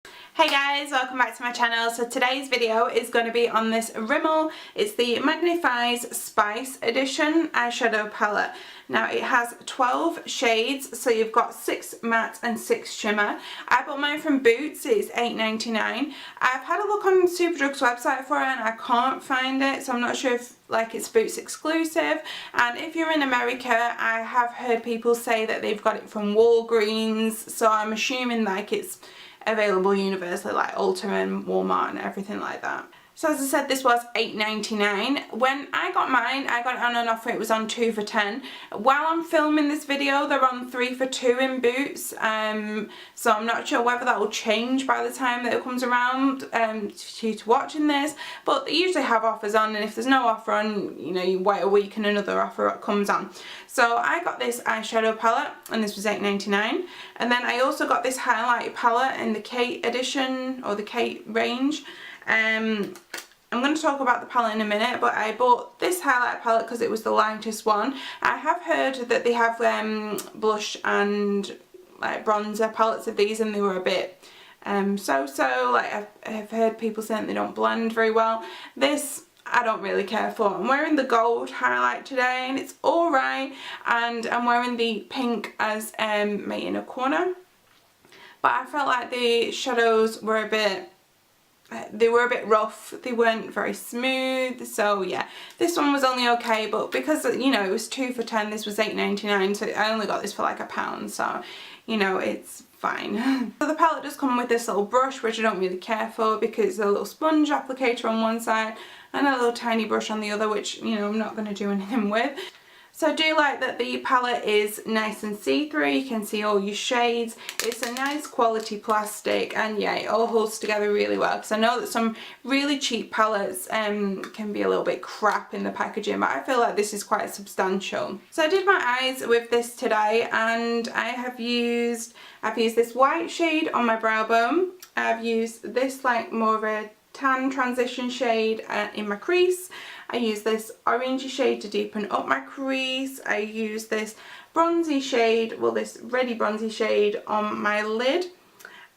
Hey guys, welcome back to my channel. So today's video is going to be on this Rimmel. It's the Magnifies Spice Edition eyeshadow palette. Now it has 12 shades, so you've got 6 matte and 6 shimmer. I bought mine from Boots, it's $8.99. I've had a look on Superdrug's website for it and I can't find it, so I'm not sure if it's Boots exclusive. And if you're in America, I have heard people say that they've got it from Walgreens, so I'm assuming it's available universally like Ulta and Walmart and everything like that. So as I said, this was $8.99. When I got mine, I got it on an offer. It was on 2 for $10. While I'm filming this video, they're on 3 for $2 in Boots. So I'm not sure whether that will change by the time that it comes around to watching this. But they usually have offers on, and if there's no offer on, you wait a week and another offer comes on. So I got this eyeshadow palette, and this was $8.99. And then I also got this highlight palette in the Kate edition, or the Kate range. I'm going to talk about the palette in a minute, but I bought this highlight palette because it was the lightest one. I have heard that they have blush and bronzer palettes of these, and they were a bit so-so. I've heard people saying they don't blend very well. This I don't really care for. I'm wearing the gold highlight today and it's alright, and I'm wearing the pink as my inner corner. But I felt like the shadows were a bit rough, they weren't very smooth, so yeah, this one was only okay, but because it was 2 for $10, this was $8.99, so I only got this for like £1, so it's fine. So the palette does come with this little brush, which I don't really care for because it's a little sponge applicator on one side and a little tiny brush on the other, which I'm not going to do anything with. So I do like that the palette is nice and see-through, you can see all your shades. It's a nice quality plastic, and yeah, it all holds together really well, because I know that some really cheap palettes can be a little bit crap in the packaging, but I feel like this is quite substantial. So I did my eyes with this today, and I've used this white shade on my brow bone. I've used this more of a tan transition shade in my crease. I use this orangey shade to deepen up my crease. I use this bronzy shade, this reddy bronzy shade on my lid.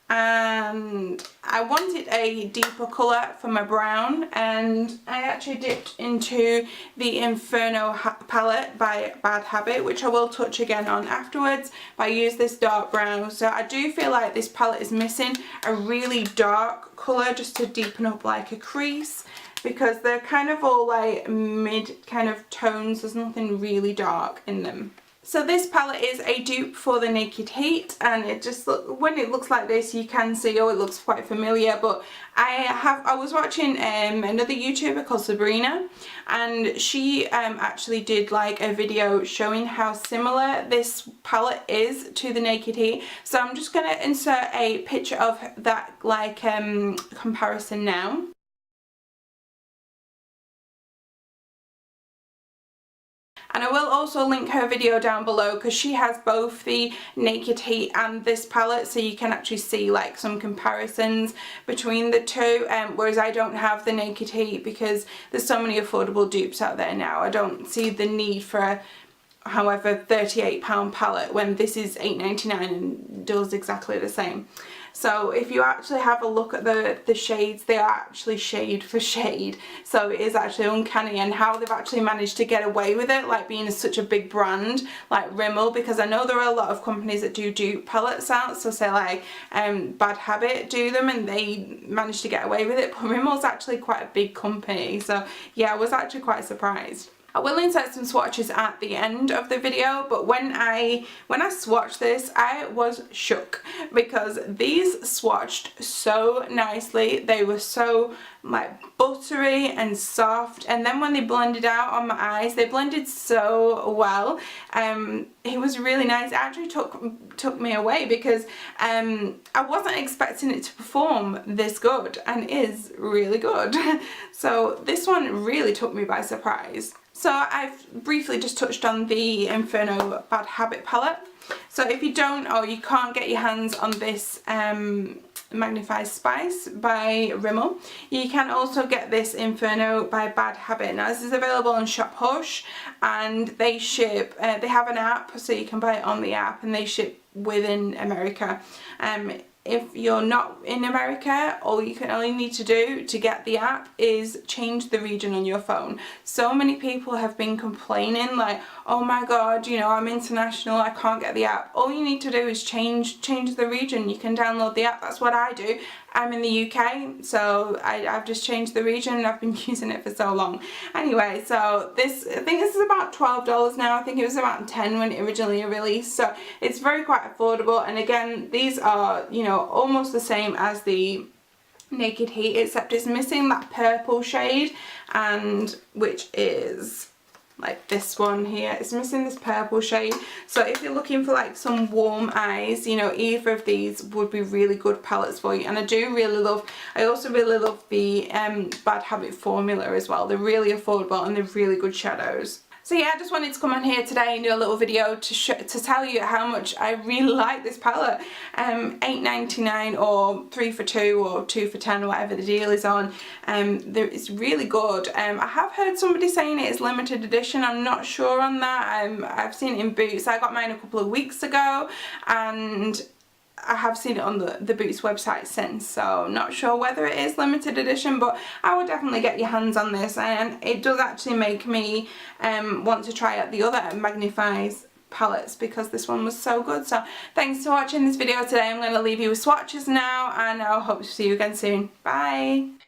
And I wanted a deeper colour for my brown, and I actually dipped into the Inferno palette by Bad Habit, which I will touch again on afterwards. But I use this dark brown, so I do feel like this palette is missing a really dark colour just to deepen up a crease, because they're kind of all mid kind of tones. There's nothing really dark in them. So this palette is a dupe for the Naked Heat, and it just when it looks like this, you can see, oh, it looks quite familiar. But I was watching another YouTuber called Sabrina, and she actually did a video showing how similar this palette is to the Naked Heat. So I'm just gonna insert a picture of that comparison now. And I will also link her video down below, because she has both the Naked Heat and this palette, so you can actually see some comparisons between the two, whereas I don't have the Naked Heat because there's so many affordable dupes out there now. I don't see the need for a however £38 palette when this is $8.99 and does exactly the same. So if you actually have a look at the shades, they are actually shade for shade, so it is actually uncanny, and how they've actually managed to get away with it, being such a big brand like Rimmel, because I know there are a lot of companies that do dupe palettes out, so say Bad Habit do them and they manage to get away with it, but Rimmel's actually quite a big company, so yeah, I was actually quite surprised. I will insert some swatches at the end of the video, but when I swatched this, I was shook, because these swatched so nicely. They were so buttery and soft, and then when they blended out on my eyes, they blended so well. It was really nice. It actually took me away, because I wasn't expecting it to perform this good, and it is really good. So this one really took me by surprise. So I've briefly just touched on the Inferno Bad Habit palette. So if you don't, or you can't get your hands on this Magnifies Spice by Rimmel, you can also get this Inferno by Bad Habit. Now this is available on Shop Hush, and they ship, they have an app, so you can buy it on the app, and they ship within America. if you're not in America, all you can only need to do to get the app is change the region on your phone. So many people have been complaining like, oh my god, you know, I'm international, I can't get the app. All you need to do is change the region. You can download the app. That's what I do. I'm in the UK, so I've just changed the region and I've been using it for so long. Anyway, so this, I think this is about $12 now. I think it was about 10 when it originally released, so it's very quite affordable. And again, these are, you know, almost the same as the Naked Heat, except it's missing that purple shade, and which is like this one here. It's missing this purple shade. So if you're looking for like some warm eyes, you know, either of these would be really good palettes for you. And I also really love the Bad Habit formula as well. They're really affordable and they're really good shadows. So yeah, I just wanted to come on here today and do a little video to tell you how much I really like this palette. $8.99 or 3 for 2 or 2 for 10 or whatever the deal is on. It's really good. I have heard somebody saying it is limited edition. I'm not sure on that. I've seen it in Boots. I got mine a couple of weeks ago, and I have seen it on the Boots website since, so not sure whether it is limited edition, but I would definitely get your hands on this, and it does actually make me want to try out the other Magnifies palettes because this one was so good. So thanks for watching this video today. I'm going to leave you with swatches now, and I hope to see you again soon. Bye!